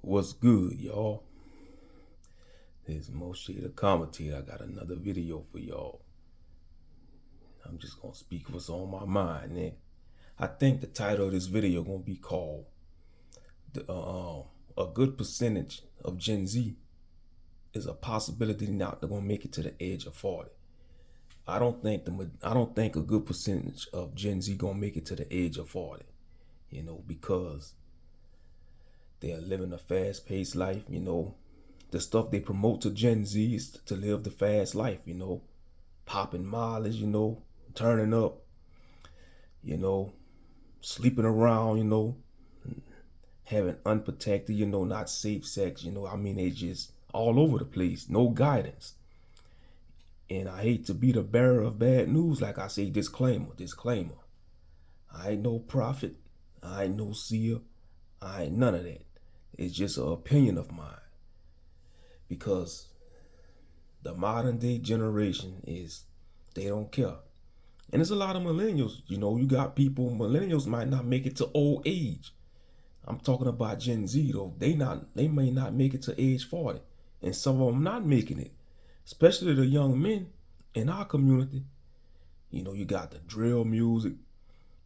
What's good, y'all? This is Moshe the Commentator. I got another video for y'all. I'm just gonna speak what's on my mind, man. I think the title of this video gonna be called "A Good Percentage of Gen Z is a Possibility Not They're Gonna Make It to the Age of 40." I don't think a good percentage of Gen Z gonna make it to the age of 40. Because they are living a fast-paced life. The stuff they promote to Gen Z is to live the fast life, popping mileage, turning up, sleeping around, having unprotected, not safe sex, they just all over the place, no guidance. And I hate to be the bearer of bad news, like I say, disclaimer. I ain't no prophet, I ain't no seer, I ain't none of that. It's just an opinion of mine. Because the modern day generation they don't care. And there's a lot of millennials, you got millennials might not make it to old age. I'm talking about Gen Z though. They may not make it to age 40. And some of them not making it. Especially the young men in our community. You got the drill music.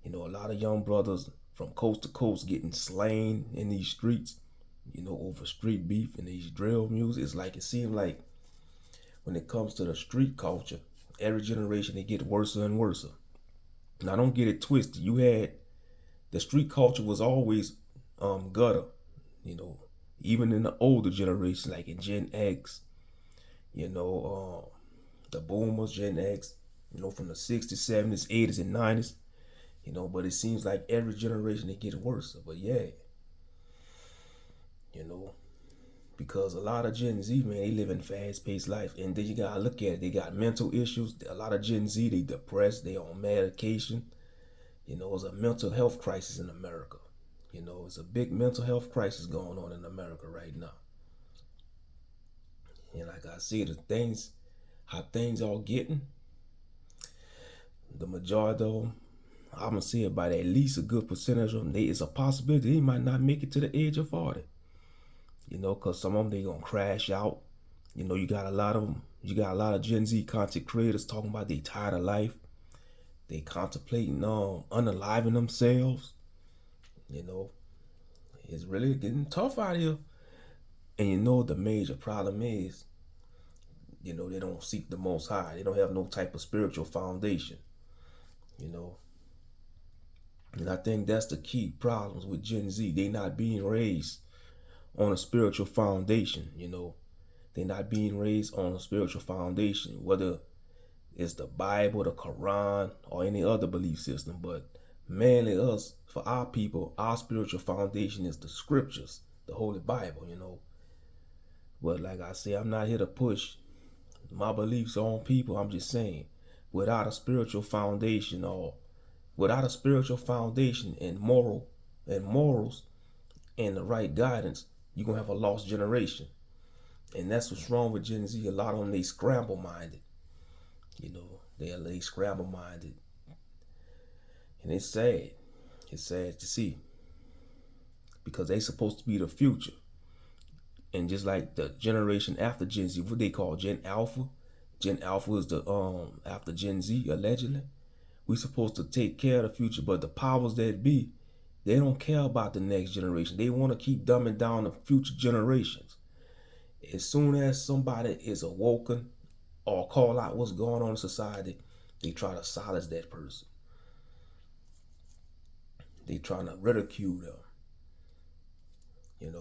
A lot of young brothers from coast to coast getting slain in these streets, over street beef and these drill music. It's like it seems like when it comes to the street culture, every generation they get worse and worse. Now don't get it twisted. The street culture was always gutter, even in the older generation, like in Gen X, the boomers, Gen X, from the 60s, 70s, 80s, and 90s, but it seems like every generation they get worse. But yeah, because a lot of Gen Z, man, they live in fast-paced life. And then you gotta look at it. They got mental issues. A lot of Gen Z, they depressed. They on medication. It's a mental health crisis in America. It's a big mental health crisis going on in America right now. And like I see how things are getting, the majority of them, I'm gonna say about at least a good percentage of them, it's a possibility they might not make it to the age of 40. Because some of them, they gonna crash out. You got a lot of Gen Z content creators talking about they tired of life. They contemplating unaliving themselves. It's really getting tough out here. And the major problem is, they don't seek the Most High. They don't have no type of spiritual foundation. And I think that's the key problems with Gen Z. They not being raised on a spiritual foundation. They're not being raised on a spiritual foundation, whether it's the Bible, the Quran, or any other belief system. But mainly for our people, our spiritual foundation is the scriptures, the Holy Bible, But like I say, I'm not here to push my beliefs on people. I'm just saying, without a spiritual foundation and morals and the right guidance, you're gonna have a lost generation. And that's what's wrong with Gen Z. A lot of them, they scramble minded. They scramble minded. And it's sad. It's sad to see. Because they supposed to be the future. And just like the generation after Gen Z, what they call Gen Alpha. Gen Alpha is the after Gen Z, allegedly. We supposed to take care of the future, but the powers that be, they don't care about the next generation. They want to keep dumbing down the future generations. As soon as somebody is awoken or call out what's going on in society, they try to silence that person. They trying to ridicule them.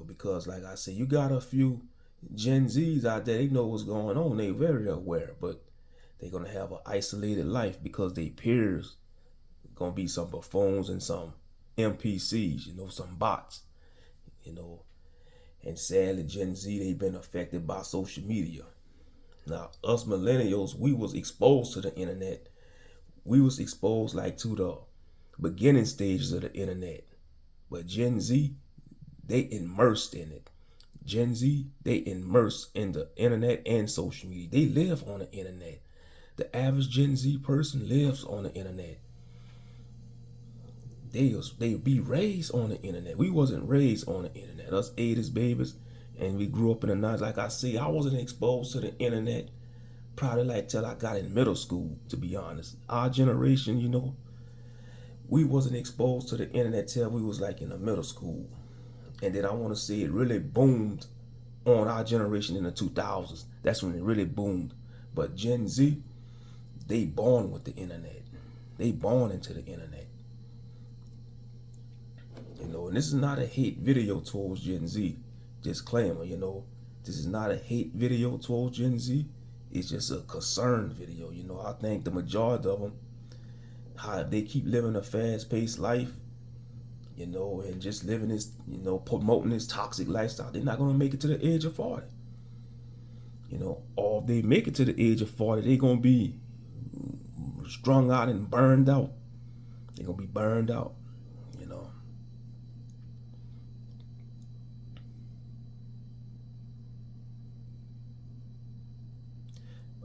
Because like I said, you got a few Gen Zs out there, they know what's going on. They very aware, but they're going to have an isolated life because they peers going to be some buffoons and some NPCs, some bots, And sadly, Gen Z, they've been affected by social media. Now, us millennials, we was exposed to the internet. We was exposed like to the beginning stages of the internet. But Gen Z, they immersed in it. Gen Z, they immersed in the internet and social media. They live on the internet. The average Gen Z person lives on the internet. they be raised on the internet. We wasn't raised on the internet. Us 80s babies, and we grew up in the 90s. Like I say, I wasn't exposed to the internet probably like till I got in middle school, to be honest. Our generation, we wasn't exposed to the internet till we was like in the middle school. And then I want to say it really boomed on our generation in the 2000s. That's when it really boomed. But Gen Z, they born with the internet. They born into the internet. And this is not a hate video towards Gen Z. Disclaimer, this is not a hate video towards Gen Z. It's just a concern video. I think the majority of them, how they keep living a fast-paced life, and just living this, promoting this toxic lifestyle, they're not going to make it to the age of 40. Or if they make it to the age of 40, they're going to be strung out and burned out. They're going to be burned out,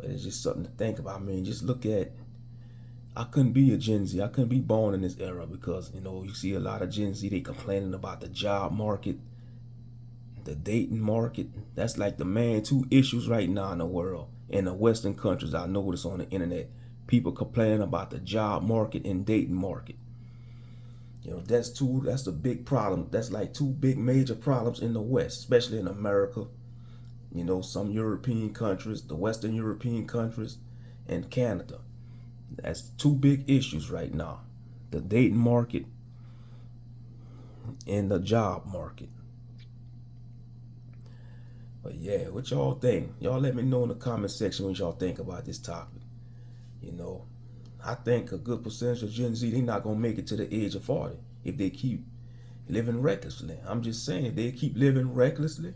But it's just something to think about. I mean, just look at, I couldn't be a Gen Z. I couldn't be born in this era because, you see a lot of Gen Z, they complaining about the job market, the dating market. That's like the main two issues right now in the world. In the Western countries, I notice on the internet, people complaining about the job market and dating market. That's the big problem. That's like two big major problems in the West, especially in America. Some European countries, the Western European countries, and Canada. That's two big issues right now. The dating market and the job market. But yeah, what y'all think? Y'all let me know in the comment section what y'all think about this topic. I think a good percentage of Gen Z, they're not going to make it to the age of 40 if they keep living recklessly. I'm just saying, if they keep living recklessly,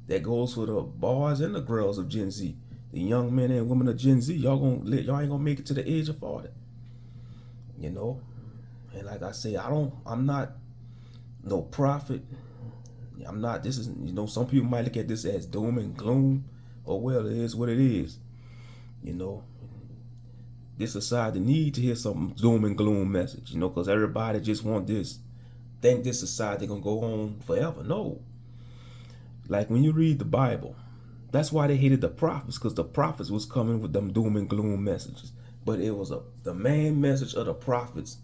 that goes for the boys and the girls of Gen Z. The young men and women of Gen Z, y'all ain't gonna make it to the age of 40. And like I say, I'm not no prophet. I'm not, this is, some people might look at this as doom and gloom. Or well, it is what it is. This society need to hear some doom and gloom message, because everybody just want this, think this society gonna go on forever. No. Like when you read the Bible, that's why they hated the prophets, because the prophets was coming with them doom and gloom messages. But it was the main message of the prophets,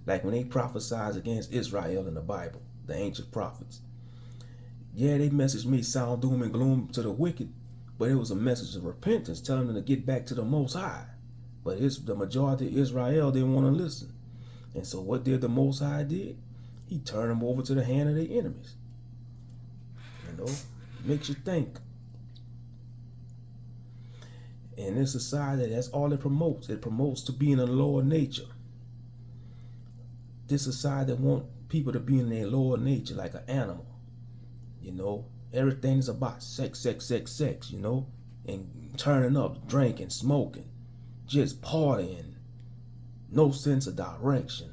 like when they prophesied against Israel in the Bible, the ancient prophets. Yeah, their message may sound doom and gloom to the wicked, but it was a message of repentance, telling them to get back to the Most High. But the majority of Israel didn't want to listen. And so what did the Most High did? He turned them over to the hand of their enemies. Makes you think. And in society, that's all it promotes. It promotes to be in a lower nature. This society want people to be in their lower nature like an animal. Everything is about sex, sex, sex, sex, and turning up, drinking, smoking, just partying, no sense of direction,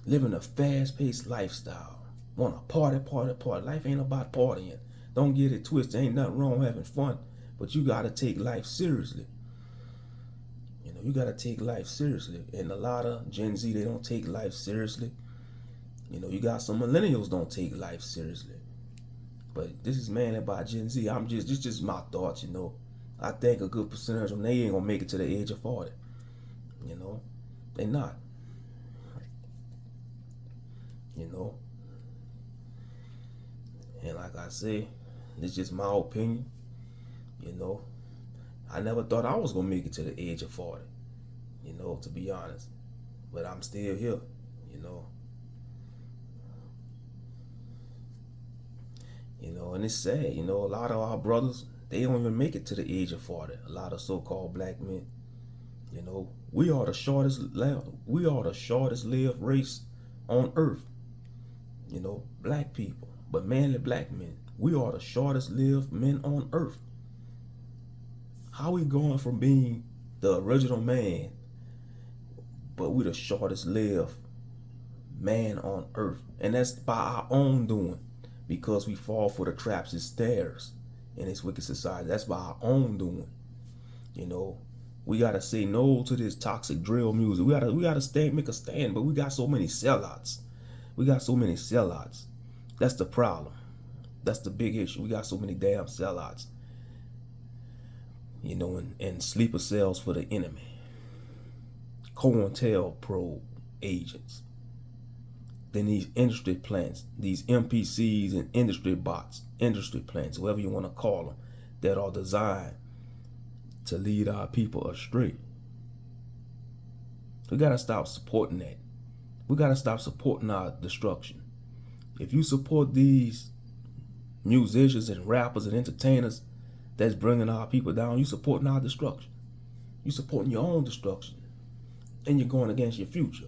living a fast-paced lifestyle. Want to party, party, party. Life ain't about partying. Don't get it twisted. Ain't nothing wrong having fun. But you got to take life seriously. You got to take life seriously. And a lot of Gen Z, they don't take life seriously. You got some millennials don't take life seriously. But this is mainly about Gen Z. This is just my thoughts, I think a good percentage of them, they ain't going to make it to the age of 40. They not. And like I say, it's just my opinion. I never thought I was gonna make it to the age of 40, to be honest. But I'm still here, and it's sad, a lot of our brothers, they don't even make it to the age of 40. A lot of so-called black men, we are the shortest lived race on earth. Black people. But mainly black men, we are the shortest lived men on earth. How we going from being the original man, but we the shortest lived man on earth? And that's by our own doing, because we fall for the traps and snares in this wicked society. That's by our own doing. We gotta say no to this toxic drill music. We gotta stand, make a stand. But we got so many sellouts. We got so many sellouts. That's the problem. That's the big issue. We got so many damn sellouts. You know, and sleeper cells for the enemy. COINTELPRO agents. Then these industry plants, these NPCs and industry bots, industry plants, whatever you want to call them, that are designed to lead our people astray. We got to stop supporting that. We got to stop supporting our destruction. If you support these musicians and rappers and entertainers that's bringing our people down, you supporting our destruction. You supporting your own destruction. And you're going against your future.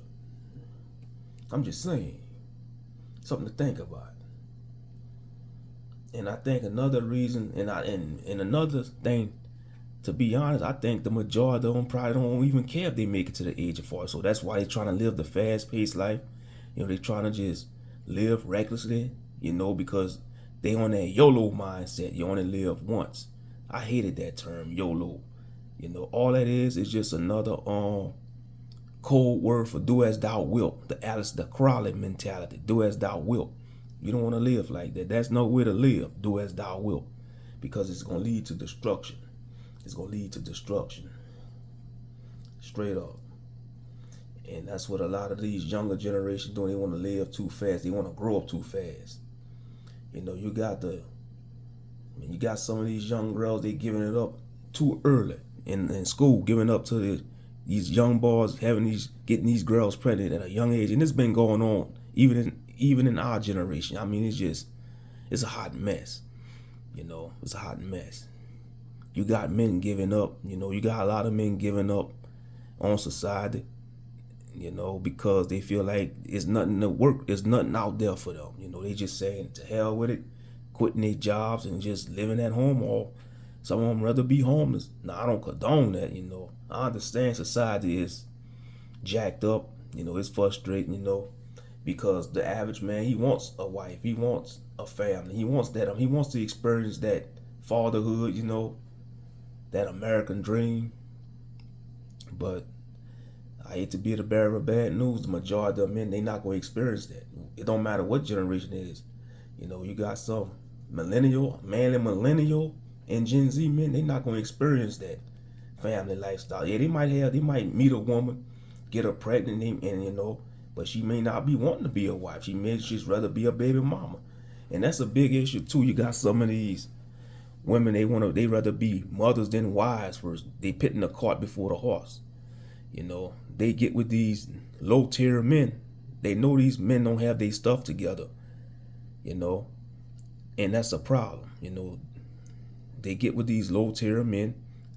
I'm just saying. Something to think about. And I think another reason, and another thing, to be honest, I think the majority of them probably don't even care if they make it to the age of 40. So that's why they're trying to live the fast-paced life. You know, they're trying to just live recklessly, you know, because they on that YOLO mindset. You only live once. I hated that term, YOLO. You know, all that is just another code word for do as thou wilt. The Aleister Crowley mentality, do as thou wilt. You don't want to live like that. That's no way to live, do as thou wilt, because it's going to lead to destruction. It's going to lead to destruction. Straight up. And that's what a lot of these younger generations do. They want to live too fast. They want to grow up too fast. You know, you got some of these young girls, they giving it up too early in school, giving up to these young boys, getting these girls pregnant at a young age. And it's been going on even in our generation. I mean, it's a hot mess. You know, it's a hot mess. You got men giving up, you know, you got a lot of men giving up on society, you know, because they feel like it's nothing to work, there's nothing out there for them. You know, they just saying to hell with it, quitting their jobs and just living at home, or some of them rather be homeless. Now, I don't condone that, you know. I understand society is jacked up, you know, it's frustrating, you know, because the average man, he wants a wife, he wants a family, he wants that, he wants to experience that fatherhood, you know, that American dream. But I hate to be the bearer of bad news. The majority of men, they not going to experience that. It don't matter what generation it is. You know, you got some manly millennial and Gen Z men, they not going to experience that family lifestyle. Yeah, they might meet a woman, get her pregnant, and you know, but she may not be wanting to be a wife. She may just rather be a baby mama. And that's a big issue too. You got some of these women, they rather be mothers than wives first. They pitting the cart before the horse. You know, they get with these low tier men. They know these men don't have their stuff together. You know, and that's a problem. You know, they get with these low tier men,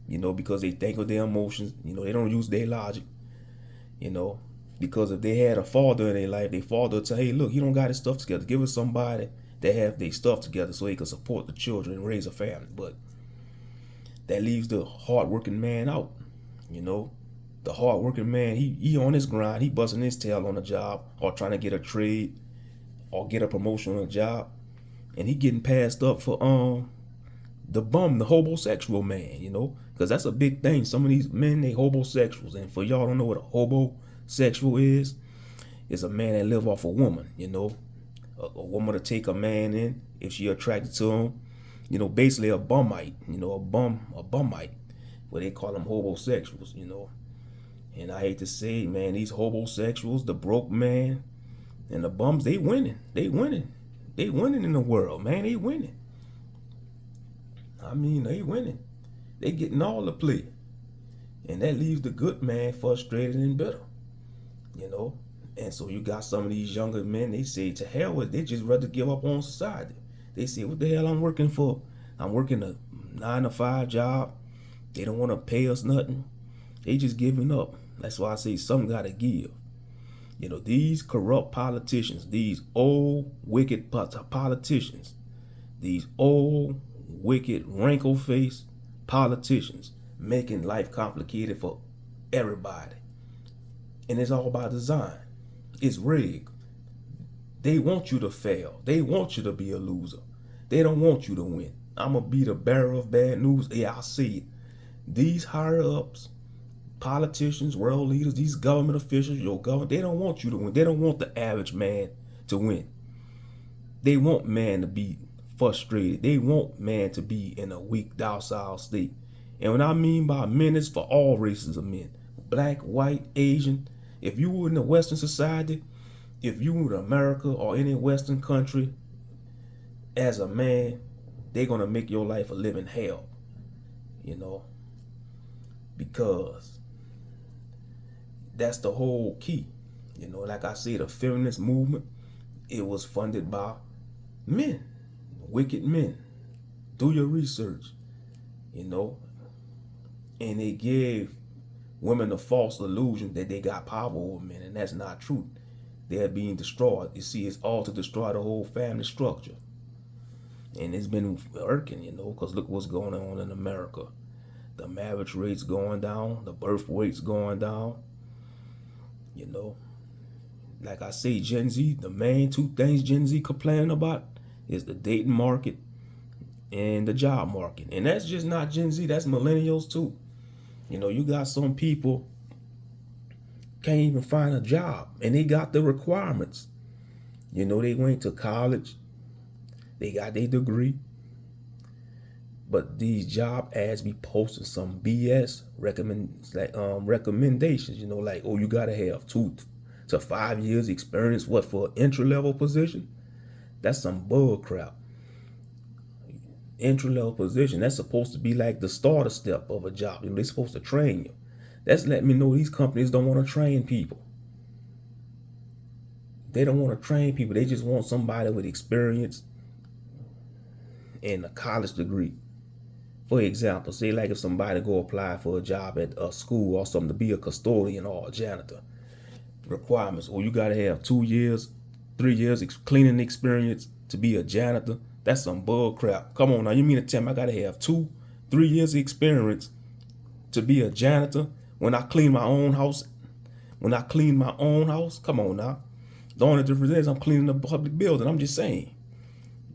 you know, because they think of their emotions. You know, they don't use their logic. You know, because if they had a father in their life, their father would say, hey, look, he don't got his stuff together. Give us somebody that have their stuff together so he can support the children and raise a family. But that leaves the hard-working man out. You know, the hard-working man, he on his grind, he busting his tail on a job or trying to get a trade or get a promotion on a job, and he getting passed up for the homosexual man, you know, because that's a big thing. Some of these men, they homosexuals, and for y'all don't know what a homosexual is a man that live off a woman, you know. A woman to take a man in if she attracted to him, you know, basically a bumite, you know, a bumite, what they call them homosexuals, you know. And I hate to say it, man, these homosexuals, the broke man and the bums, they winning in the world, man. They winning. I mean, they winning. They getting all the play, and that leaves the good man frustrated and bitter, you know. And so you got some of these younger men, they say to hell with it. They just rather give up on society. They say, what the hell I'm working for? I'm working a 9-to-5 job. They don't want to pay us nothing. They just giving up. That's why I say something got to give. You know, these corrupt politicians, these old wicked politicians, these old wicked wrinkle-faced politicians making life complicated for everybody. And it's all by design. It's rigged. They want you to fail. They want you to be a loser. They don't want you to win. I'm going to be the bearer of bad news. Yeah, I see it. These higher ups, Politicians, world leaders, these government officials, your government, they don't want you to win. They don't want the average man to win. They want man to be frustrated. They want man to be in a weak, docile state. And what I mean by men is for all races of men. Black, white, Asian. If you were in a Western society, if you were in America or any Western country, as a man, they're going to make your life a living hell. You know, because that's the whole key. You know, like I said, the feminist movement, it was funded by men, wicked men. Do your research, you know. And they gave women a false illusion that they got power over men, and that's not true. They're being destroyed. You see, it's all to destroy the whole family structure. And it's been working, you know, because look what's going on in America. The marriage rate's going down, the birth rate's going down. You know, like I say, Gen Z, the main two things Gen Z complaining about is the dating market and the job market. And that's just not Gen Z, that's millennials too. You know, you got some people can't even find a job and they got the requirements. You know, they went to college, they got their degree, but these job ads be posting some BS recommendations, you know, like, oh, you gotta have 2 to 5 years experience, what, for an entry-level position? That's some bull crap. Entry-level position, that's supposed to be like the starter step of a job. You know, they're supposed to train you. That's letting me know these companies don't want to train people. They don't want to train people. They just want somebody with experience and a college degree. For example, say like if somebody go apply for a job at a school or something to be a custodian or a janitor, requirements, or you got to have 2 years, 3 years cleaning experience to be a janitor. That's some bull crap. Come on now, you mean to tell me I got to have 2, 3 years experience to be a janitor when I clean my own house? When I clean my own house? Come on now. The only difference is I'm cleaning a public building. I'm just saying.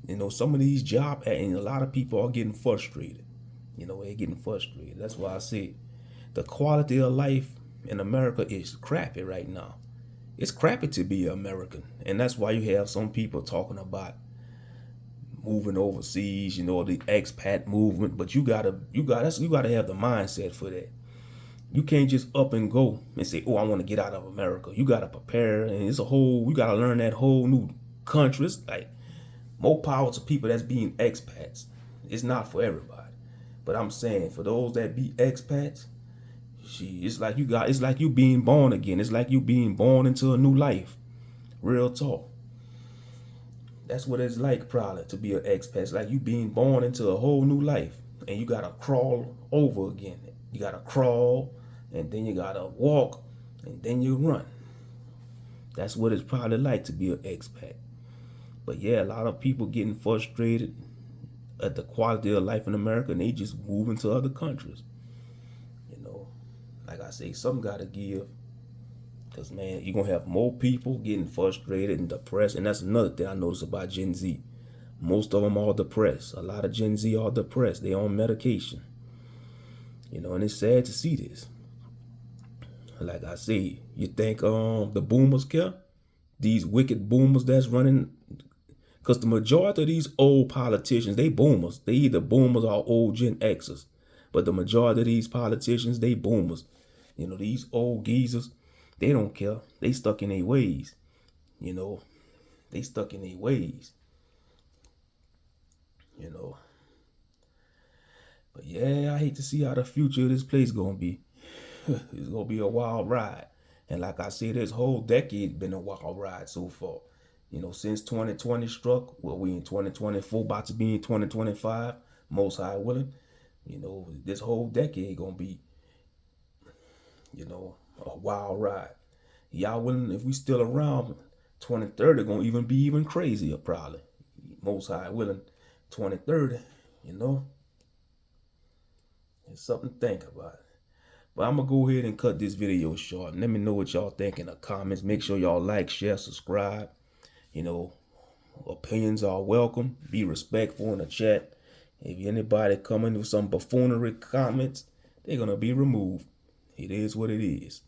You know, some of these job and a lot of people are getting frustrated. You know, they're getting frustrated. That's why I say the quality of life in America is crappy right now. It's crappy to be an American. And that's why you have some people talking about moving overseas, you know, the expat movement. But you gotta have the mindset for that. You can't just up and go and say, oh, I want to get out of America. You gotta prepare, and you gotta learn that whole new country. It's like more power to people that's being expats. It's not for everybody. But I'm saying for those that be expats, it's like you being born again. It's like you being born into a new life. Real talk. That's what it's like probably to be an expat. It's like you being born into a whole new life. And you gotta crawl over again. You gotta crawl, and then you gotta walk, and then you run. That's what it's probably like to be an expat. But yeah, a lot of people getting frustrated at the quality of life in America, and they just moving to other countries. You know, like I say, something gotta give. Because, man, you're going to have more people getting frustrated and depressed. And that's another thing I noticed about Gen Z. Most of them are depressed. A lot of Gen Z are depressed. They're on medication. You know, and it's sad to see this. Like I say, you think the boomers care? These wicked boomers that's running. Because the majority of these old politicians, they boomers. They either boomers or old Gen Xers. But the majority of these politicians, they boomers. You know, these old geezers, they don't care. They stuck in their ways. You know, they stuck in their ways. You know. But yeah, I hate to see how the future of this place gonna be. It's gonna be a wild ride. And like I said, this whole decade been a wild ride so far. You know, since 2020 struck, well, we in 2024, about to be in 2025, most high willing. You know, this whole decade gonna be, you know, a wild ride. Y'all willing, if we still around, 2030 gonna even be even crazier probably. Most high willing, 2030, you know. It's something to think about. But I'm gonna go ahead and cut this video short. Let me know what y'all think in the comments. Make sure y'all like, share, subscribe. You know, opinions are welcome. Be respectful in the chat. If anybody coming with some buffoonery comments, they're gonna be removed. It is what it is.